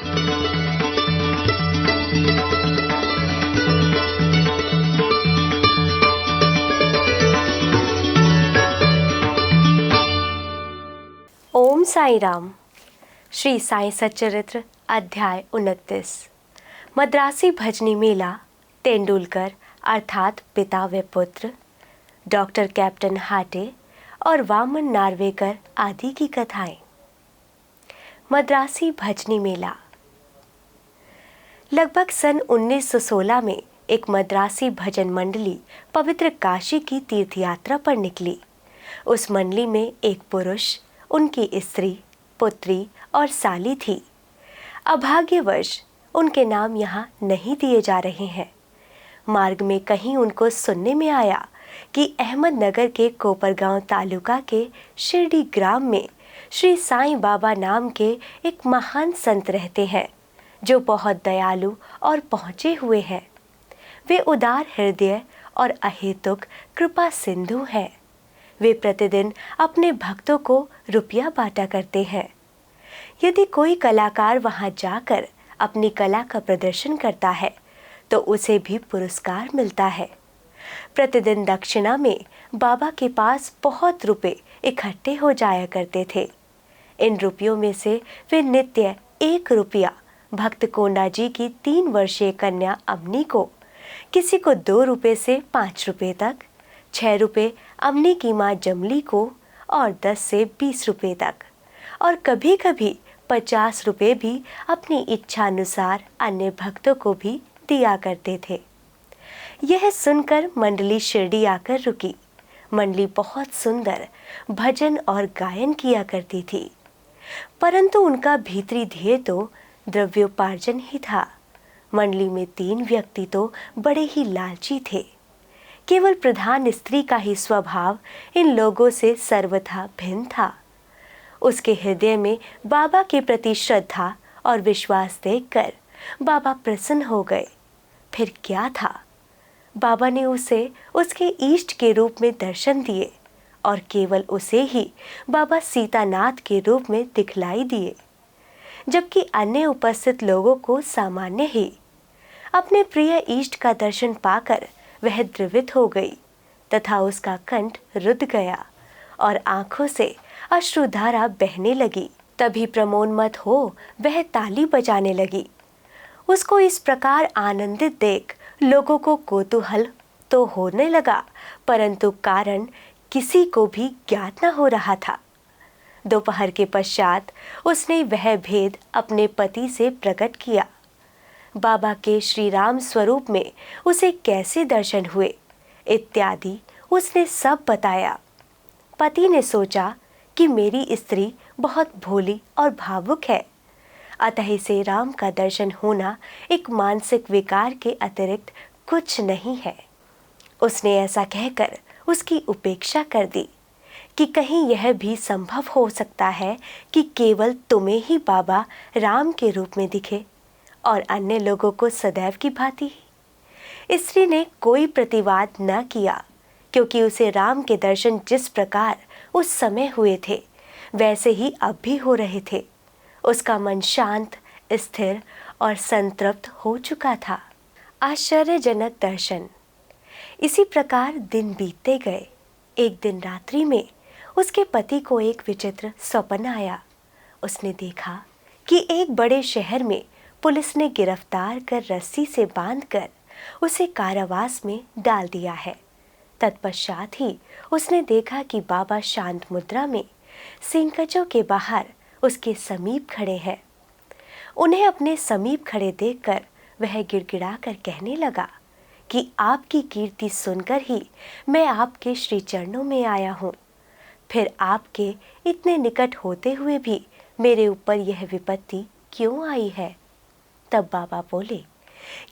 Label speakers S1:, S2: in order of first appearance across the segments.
S1: ओम साई राम। श्री साई सच्चरित्र अध्याय 29। मद्रासी भजनी मेला, तेंदुलकर अर्थात पिता व पुत्र, डॉक्टर कैप्टन हाटे और वामन नार्वेकर आदि की कथाएं। मद्रासी भजनी मेला। लगभग सन 1916 में एक मद्रासी भजन मंडली पवित्र काशी की तीर्थयात्रा पर निकली। उस मंडली में एक पुरुष, उनकी स्त्री, पुत्री और साली थी। अभाग्यवश उनके नाम यहाँ नहीं दिए जा रहे हैं। मार्ग में कहीं उनको सुनने में आया कि अहमदनगर के कोपरगांव तालुका के शिरडी ग्राम में श्री साईं बाबा नाम के एक महान संत रहते हैं, जो बहुत दयालु और पहुँचे हुए हैं। वे उदार हृदय और अहेतुक कृपा सिंधु हैं। वे प्रतिदिन अपने भक्तों को रुपया बांटा करते हैं। यदि कोई कलाकार वहां जाकर अपनी कला का प्रदर्शन करता है तो उसे भी पुरस्कार मिलता है। प्रतिदिन दक्षिणा में बाबा के पास बहुत रुपए इकट्ठे हो जाया करते थे। इन रुपयों में से वे नित्य 1 रुपया भक्त कोंडा जी की 3 वर्षीय कन्या अवनी को, किसी को 2 रुपये से 5 रुपये तक, 6 रुपये अवनी की माँ जमली को और 10 से 20 रुपये तक, और कभी कभी 50 रुपये भी अपनी इच्छानुसार अन्य भक्तों को भी दिया करते थे। यह सुनकर मंडली शिरडी आकर रुकी। मंडली बहुत सुंदर भजन और गायन किया करती थी, परंतु उनका भीतरी ध्येय तो द्रव्योपार्जन ही था। मंडली में 3 व्यक्ति तो बड़े ही लालची थे। केवल प्रधान स्त्री का ही स्वभाव इन लोगों से सर्वथा भिन्न था। उसके हृदय में बाबा के प्रति श्रद्धा और विश्वास देखकर बाबा प्रसन्न हो गए। फिर क्या था, बाबा ने उसे उसके इष्ट के रूप में दर्शन दिए और केवल उसे ही बाबा सीतानाथ के रूप में दिखलाई दिए, जबकि अन्य उपस्थित लोगों को सामान्य ही। अपने प्रिय इष्ट का दर्शन पाकर वह द्रवित हो गई तथा उसका कंठ रुद्ध गया और आंखों से अश्रुधारा बहने लगी। तभी प्रमोन्मत हो वह ताली बजाने लगी। उसको इस प्रकार आनंदित देख लोगों को कौतूहल तो होने लगा, परंतु कारण किसी को भी ज्ञात न हो रहा था। दोपहर के पश्चात उसने वह भेद अपने पति से प्रकट किया। बाबा के श्री राम स्वरूप में उसे कैसे दर्शन हुए इत्यादि उसने सब बताया। पति ने सोचा कि मेरी स्त्री बहुत भोली और भावुक है, अतः इसे राम का दर्शन होना एक मानसिक विकार के अतिरिक्त कुछ नहीं है। उसने ऐसा कहकर उसकी उपेक्षा कर दी कि कहीं यह भी संभव हो सकता है कि केवल तुम्हें ही बाबा राम के रूप में दिखे और अन्य लोगों को सदैव की भांति ही। स्त्री ने कोई प्रतिवाद न किया, क्योंकि उसे राम के दर्शन जिस प्रकार उस समय हुए थे वैसे ही अब भी हो रहे थे। उसका मन शांत, स्थिर और संतृप्त हो चुका था। आश्चर्यजनक दर्शन। इसी प्रकार दिन बीतते गए। एक दिन रात्रि में उसके पति को एक विचित्र स्वप्न आया। उसने देखा कि एक बड़े शहर में पुलिस ने गिरफ्तार कर रस्सी से बांधकर उसे कारावास में डाल दिया है। तत्पश्चात ही उसने देखा कि बाबा शांत मुद्रा में सिंकजों के बाहर उसके समीप खड़े हैं। उन्हें अपने समीप खड़े देखकर वह गिड़गिड़ा कर कहने लगा कि आपकी कीर्ति सुनकर ही मैं आपके श्री चरणों में आया हूँ। फिर आपके इतने निकट होते हुए भी मेरे ऊपर यह विपत्ति क्यों आई है? तब बाबा बोले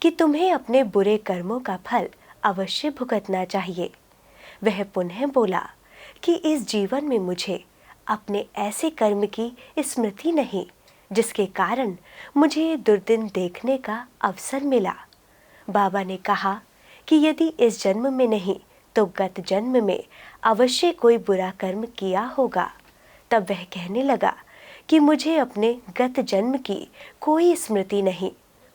S1: कि तुम्हें अपने बुरे कर्मों का फल अवश्य भुगतना चाहिए। वह पुनः बोला कि इस जीवन में मुझे अपने ऐसे कर्म की स्मृति नहीं जिसके कारण मुझे ये दुर्दिन देखने का अवसर मिला। बाबा ने कहा कि यदि इस जन्म में नहीं तो गत जन्म में अवश्य कोई बुरा कर्म किया होगा। तब वह कहने लगा कि मुझे अपने गत जन्म की कोई स्मृति नहीं,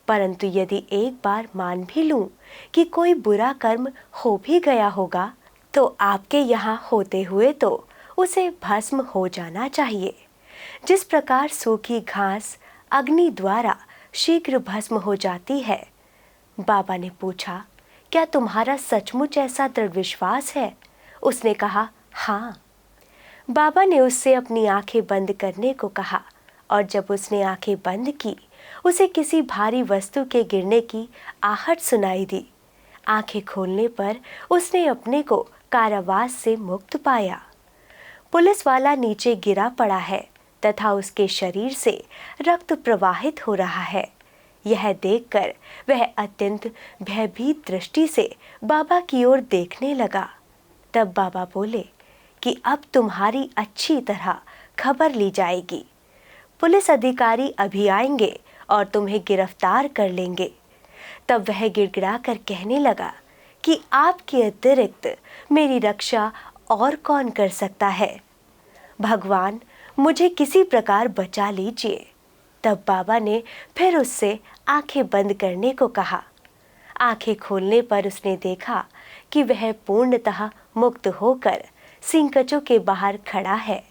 S1: परंतु यदि एक बार मान भी लूं कि कोई बुरा कर्म हो भी गया होगा, तो आपके यहाँ होते हुए तो उसे भस्म हो जाना चाहिए। जिस प्रकार सूखी घास अग्नि द्वारा शीघ्र भस्म हो जाती है। बाबा ने पूछा, क्या तुम्हारा सचमुच ऐसा दृढ़ विश्वास है? उसने कहा, हाँ। बाबा ने उससे अपनी आंखें बंद करने को कहा और जब उसने आंखें बंद की, उसे किसी भारी वस्तु के गिरने की आहट सुनाई दी। आंखें खोलने पर उसने अपने को कारावास से मुक्त पाया। पुलिस वाला नीचे गिरा पड़ा है तथा उसके शरीर से रक्त प्रवाहित हो रहा है। यह देखकर वह अत्यंत भयभीत दृष्टि से बाबा की ओर देखने लगा। तब बाबा बोले कि अब तुम्हारी अच्छी तरह खबर ली जाएगी। पुलिस अधिकारी अभी आएंगे और तुम्हें गिरफ्तार कर लेंगे। तब वह गिड़गिड़ा कर कहने लगा कि आपके अतिरिक्त मेरी रक्षा और कौन कर सकता है? भगवान, मुझे किसी प्रकार बचा लीजिए। तब बाबा ने फिर उससे आंखें बंद करने को कहा। आंखें खोलने पर उसने देखा कि वह पूर्णतः मुक्त होकर सिंकचों के बाहर खड़ा है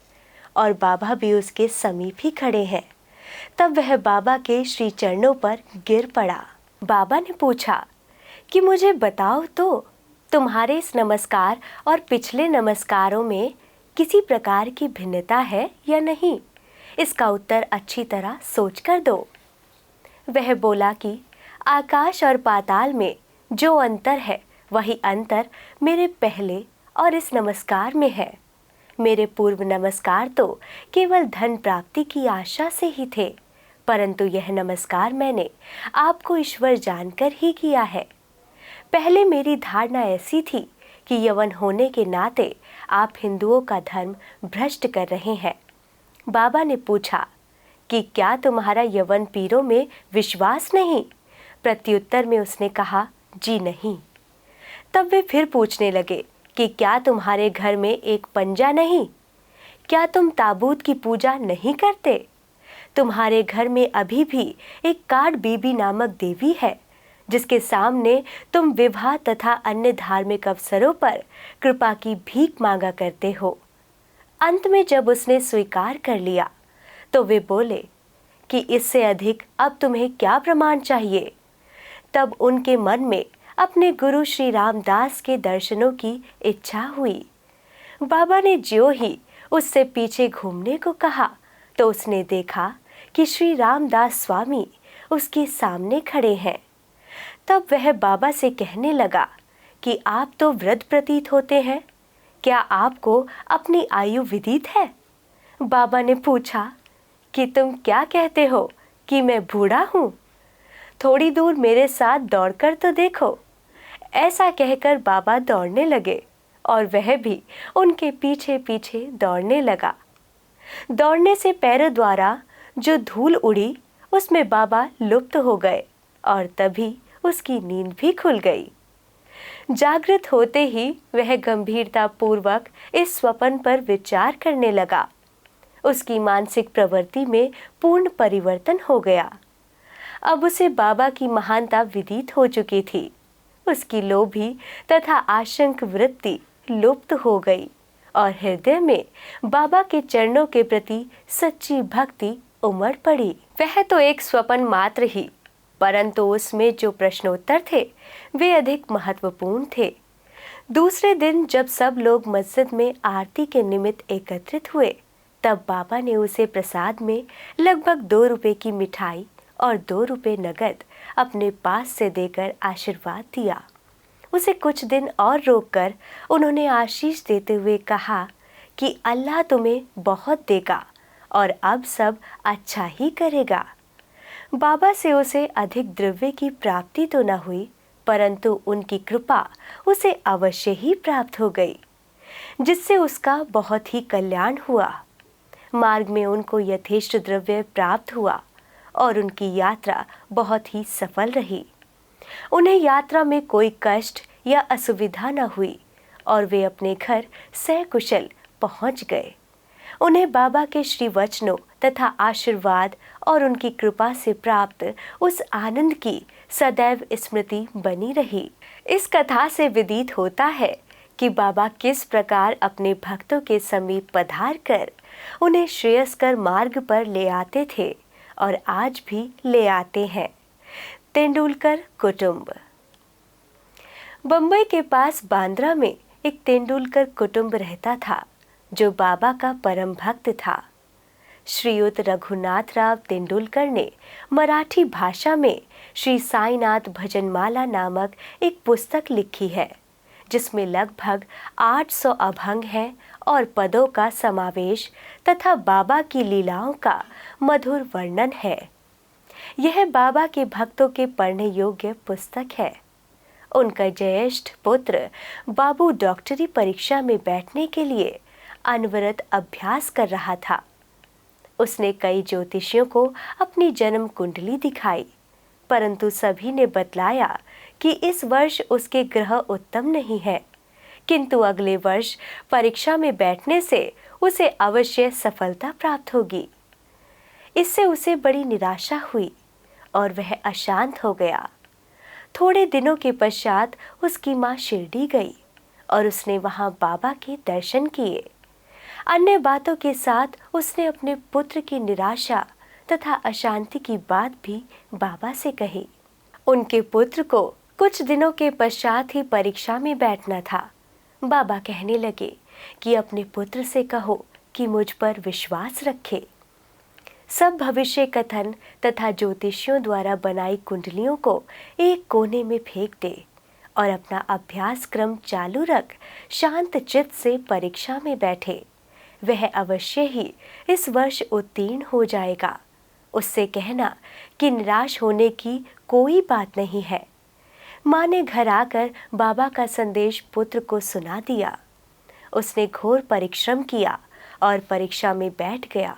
S1: और बाबा भी उसके समीप ही खड़े हैं। तब वह बाबा के श्री चरणों पर गिर पड़ा। बाबा ने पूछा कि मुझे बताओ तो, तुम्हारे इस नमस्कार और पिछले नमस्कारों में किसी प्रकार की भिन्नता है या नहीं? इसका उत्तर अच्छी तरह सोच कर दो। वह बोला कि आकाश और पाताल में जो अंतर है वही अंतर मेरे पहले और इस नमस्कार में है। मेरे पूर्व नमस्कार तो केवल धन प्राप्ति की आशा से ही थे, परंतु यह नमस्कार मैंने आपको ईश्वर जानकर ही किया है। पहले मेरी धारणा ऐसी थी कि यवन होने के नाते आप हिंदुओं का धर्म भ्रष्ट कर रहे हैं। बाबा ने पूछा कि क्या तुम्हारा यवन पीरों में विश्वास नहीं? प्रत्युत्तर में उसने कहा, जी नहीं। तब वे फिर पूछने लगे कि क्या तुम्हारे घर में एक पंजा नहीं? क्या तुम ताबूत की पूजा नहीं करते? तुम्हारे घर में अभी भी एक काट बीबी नामक देवी है, जिसके सामने तुम विवाह तथा अन्य धार्मिक अवसरों पर कृपा की भीख मांगा करते हो। अंत में जब उसने स्वीकार कर लिया तो वे बोले कि इससे अधिक अब तुम्हें क्या प्रमाण चाहिए? तब उनके मन में अपने गुरु श्री रामदास के दर्शनों की इच्छा हुई। बाबा ने ज्यों ही उससे पीछे घूमने को कहा तो उसने देखा कि श्री रामदास स्वामी उसके सामने खड़े हैं। तब वह बाबा से कहने लगा कि आप तो वृद्ध प्रतीत होते हैं, क्या आपको अपनी आयु विदित है? बाबा ने पूछा कि तुम क्या कहते हो कि मैं बूढ़ा हूँ? थोड़ी दूर मेरे साथ दौड़कर तो देखो। ऐसा कहकर बाबा दौड़ने लगे और वह भी उनके पीछे पीछे दौड़ने लगा। दौड़ने से पैरों द्वारा जो धूल उड़ी उसमें बाबा लुप्त हो गए और तभी उसकी नींद भी खुल गई। जागृत होते ही वह गंभीरता पूर्वक इस स्वप्न पर विचार करने लगा। उसकी मानसिक प्रवृत्ति में पूर्ण परिवर्तन हो गया। अब उसे बाबा की महानता विदित हो चुकी थी। उसकी लोभी तथा आशंक वृत्ति लुप्त हो गई और हृदय में बाबा के चरणों के प्रति सच्ची भक्ति उमड़ पड़ी। वह तो एक स्वप्न मात्र ही, परंतु उसमें जो प्रश्नोत्तर थे वे अधिक महत्वपूर्ण थे। दूसरे दिन जब सब लोग मस्जिद में आरती के निमित्त एकत्रित हुए, तब बाबा ने उसे प्रसाद में लगभग 2 रुपए की मिठाई और 2 रुपए नगद अपने पास से देकर आशीर्वाद दिया। उसे कुछ दिन और रोककर उन्होंने आशीष देते हुए कहा कि अल्लाह तुम्हें बहुत देगा और अब सब अच्छा ही करेगा। बाबा से उसे अधिक द्रव्य की प्राप्ति तो न हुई, परंतु उनकी कृपा उसे अवश्य ही प्राप्त हो गई, जिससे उसका बहुत ही कल्याण हुआ। मार्ग में उनको यथेष्ट द्रव्य प्राप्त हुआ और उनकी यात्रा बहुत ही सफल रही। उन्हें यात्रा में कोई कष्ट या असुविधा न हुई और वे अपने घर सकुशल पहुंच गए। उन्हें बाबा के श्री वचनों तथा आशीर्वाद और उनकी कृपा से प्राप्त उस आनंद की सदैव स्मृति बनी रही। इस कथा से विदित होता है कि बाबा किस प्रकार अपने भक्तों के समीप पधार कर उन्हें श्रेयस्कर मार्ग पर ले आते थे और आज भी ले आते हैं। तेंदुलकर कुटुंब। बम्बई के पास बांद्रा में एक तेंदुलकर कुटुंब रहता था जो बाबा का परम भक्त था। श्रीयुत रघुनाथराव तेंदुलकर ने मराठी भाषा में श्री साईनाथ भजनमाला नामक एक पुस्तक लिखी है जिसमें लगभग 800 अभंग हैं और पदों का समावेश तथा बाबा की लीलाओं का मधुर वर्णन है। यह बाबा के भक्तों के पढ़ने योग्य पुस्तक है। उनका ज्येष्ठ पुत्र बाबू डॉक्टरी परीक्षा में बैठने के लिए अनवरत अभ्यास कर रहा था। उसने कई ज्योतिषियों को अपनी जन्म कुंडली दिखाई, परंतु सभी ने बतलाया कि इस वर्ष उसके ग्रह उत्तम नहीं है, किंतु अगले वर्ष परीक्षा में बैठने से उसे अवश्य सफलता प्राप्त होगी। इससे उसे बड़ी निराशा हुई और वह अशांत हो गया। थोड़े दिनों के पश्चात उसकी माँ शिरडी गई और उसने वहां बाबा के दर्शन किए। अन्य बातों के साथ उसने अपने पुत्र की निराशा तथा अशांति की बात भी बाबा से कही। उनके पुत्र को कुछ दिनों के पश्चात ही परीक्षा में बैठना था। बाबा कहने लगे कि अपने पुत्र से कहो कि मुझ पर विश्वास रखे। सब भविष्य कथन तथा ज्योतिषियों द्वारा बनाई कुंडलियों को एक कोने में फेंक दे और अपना अभ्यास क्रम चालू रख शांत चित्त से परीक्षा में बैठे। वह अवश्य ही इस वर्ष उत्तीर्ण हो जाएगा। उससे कहना कि निराश होने की कोई बात नहीं है। माँ ने घर आकर बाबा का संदेश पुत्र को सुना दिया। उसने घोर परिश्रम किया और परीक्षा में बैठ गया।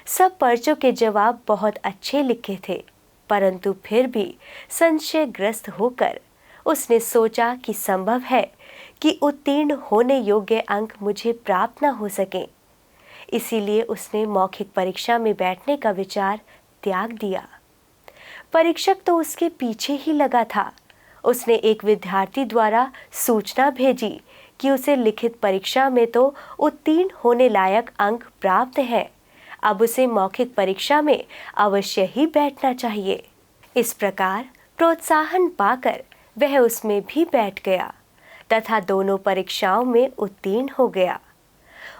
S1: सब पर्चों के जवाब बहुत अच्छे लिखे थे, परंतु फिर भी संशयग्रस्त होकर उसने सोचा कि संभव है कि उत्तीर्ण होने योग्य अंक मुझे प्राप्त न हो सके। इसीलिए उसने मौखिक परीक्षा में बैठने का विचार त्याग दिया। परीक्षक तो उसके पीछे ही लगा था। उसने एक विद्यार्थी द्वारा सूचना भेजी कि उसे लिखित परीक्षा में तो उत्तीर्ण होने लायक अंक प्राप्त हैं, अब उसे मौखिक परीक्षा में अवश्य ही बैठना चाहिए। इस प्रकार प्रोत्साहन पाकर वह उसमें भी बैठ गया तथा दोनों परीक्षाओं में उत्तीर्ण हो गया।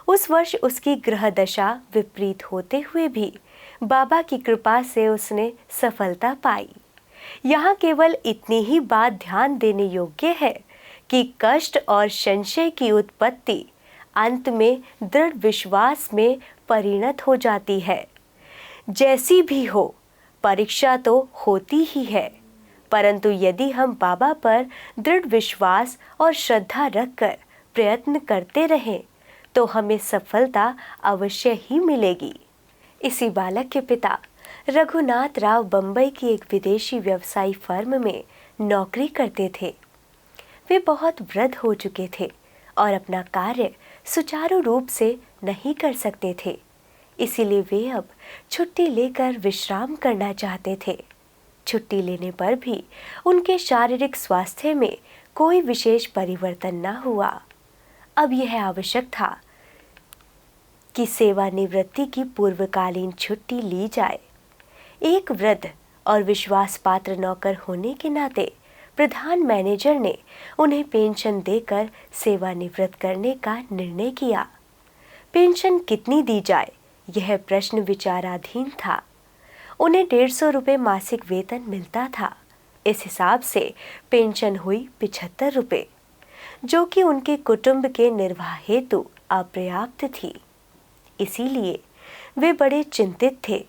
S1: उस वर्ष उसकी ग्रह दशा विपरीत होते हुए भी बाबा की कृपा से उसने सफलता पाई। यहाँ केवल इतनी ही बात ध्यान देने योग्य है कि कष्ट और संशय की उत्पत्ति अंत में दृढ़ विश्वास में परिणत हो जाती है। जैसी भी हो, परीक्षा तो होती ही है, परंतु यदि हम बाबा पर दृढ़ विश्वास और श्रद्धा रखकर प्रयत्न करते रहें तो हमें सफलता अवश्य ही मिलेगी। इसी बालक के पिता रघुनाथ राव बम्बई की एक विदेशी व्यवसायी फर्म में नौकरी करते थे। वे बहुत वृद्ध हो चुके थे और अपना कार्य सुचारू रूप से नहीं कर सकते थे, इसीलिए वे अब छुट्टी लेकर विश्राम करना चाहते थे। छुट्टी लेने पर भी उनके शारीरिक स्वास्थ्य में कोई विशेष परिवर्तन न हुआ। अब यह आवश्यक था कि सेवानिवृत्ति की पूर्वकालीन छुट्टी ली जाए। एक वृद्ध और विश्वास पात्र नौकर होने के नाते प्रधान मैनेजर ने उन्हें पेंशन देकर सेवानिवृत्त करने का निर्णय किया। पेंशन कितनी दी जाए, यह प्रश्न विचाराधीन था। उन्हें 150 रुपये मासिक वेतन मिलता था। इस हिसाब से पेंशन हुई 75 रुपये, जो कि उनके कुटुंब के निर्वाह हेतु अपर्याप्त थी। इसीलिए वे बड़े चिंतित थे।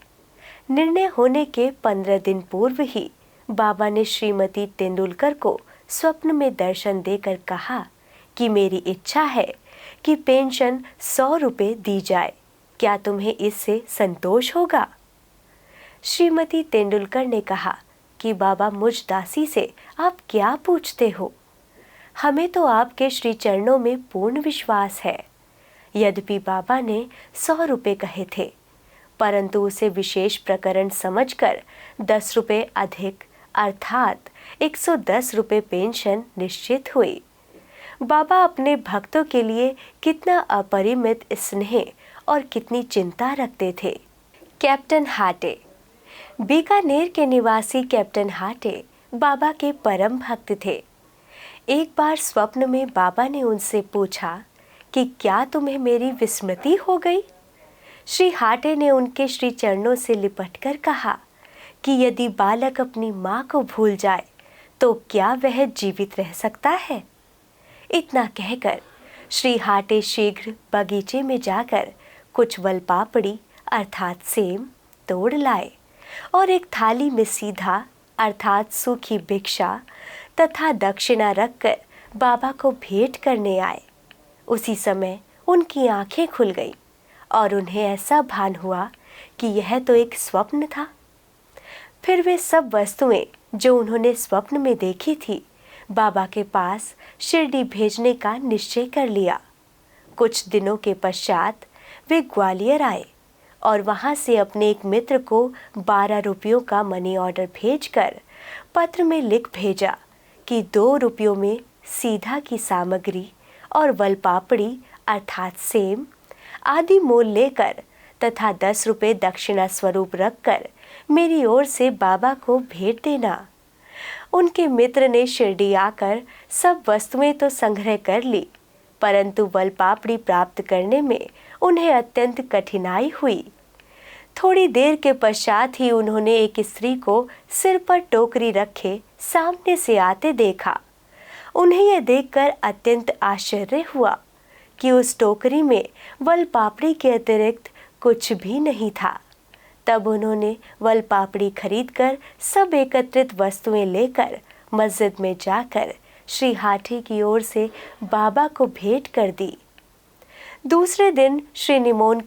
S1: निर्णय होने के 15 दिन पूर्व ही बाबा ने श्रीमती तेंदुलकर को स्वप्न में दर्शन देकर कहा कि मेरी इच्छा है कि पेंशन 100 रुपये दी जाए। क्या तुम्हें इससे संतोष होगा? श्रीमती तेंदुलकर ने कहा कि बाबा, मुझ दासी से आप क्या पूछते हो? हमें तो आपके श्री चरणों में पूर्ण विश्वास है। यद्यपि बाबा ने 100 रुपये कहे थे, परंतु उसे विशेष प्रकरण समझकर 10 रुपये अधिक अर्थात 110 रुपये पेंशन निश्चित हुई। बाबा अपने भक्तों के लिए कितना अपरिमित स्नेह और कितनी चिंता रखते थे। कैप्टन हाटे। बीकानेर के निवासी कैप्टन हाटे बाबा के परम भक्त थे। एक बार स्वप्न में बाबा ने उनसे पूछा कि क्या तुम्हें मेरी विस्मृति हो गई? श्री हाटे ने उनके श्री चरणों से लिपटकर कहा कि यदि बालक अपनी माँ को भूल जाए तो क्या वह जीवित रह सकता है? इतना कहकर श्री हाटे शीघ्र बगीचे में जाकर कुछ वलपापड़ी अर्थात सेम तोड़ लाए और एक थाली में सीधा अर्थात सूखी भिक्षा तथा दक्षिणा रखकर बाबा को भेंट करने आए। उसी समय उनकी आंखें खुल गईं और उन्हें ऐसा भान हुआ कि यह तो एक स्वप्न था। फिर वे सब वस्तुएं जो उन्होंने स्वप्न में देखी थी बाबा के पास शिरडी भेजने का निश्चय कर लिया। कुछ दिनों के पश्चात वे ग्वालियर आए और वहां से अपने एक मित्र को 12 रुपयों का मनी ऑर्डर भेजकर पत्र में लिख भेजा कि 2 रुपयों में सीधा की सामग्री और वलपापड़ी अर्थात सेम आदि मोल लेकर तथा 10 रुपये दक्षिणा स्वरूप रखकर मेरी ओर से बाबा को भेंट देना। उनके मित्र ने शिरडी आकर सब वस्तुएं तो संग्रह कर ली, परंतु वलपापड़ी प्राप्त करने में उन्हें अत्यंत कठिनाई हुई। थोड़ी देर के पश्चात ही उन्होंने एक स्त्री को सिर पर टोकरी रखे सामने से आते देखा। उन्हें यह देखकर अत्यंत आश्चर्य हुआ कि उस टोकरी में वलपापड़ी के अतिरिक्त कुछ भी नहीं था। तब उन्होंने वलपापड़ी खरीदकर सब एकत्रित वस्तुएं लेकर मस्जिद में जाकर श्री हाटे की ओर से बाबा को भेंट कर दी। दूसरे दिन श्री निमोन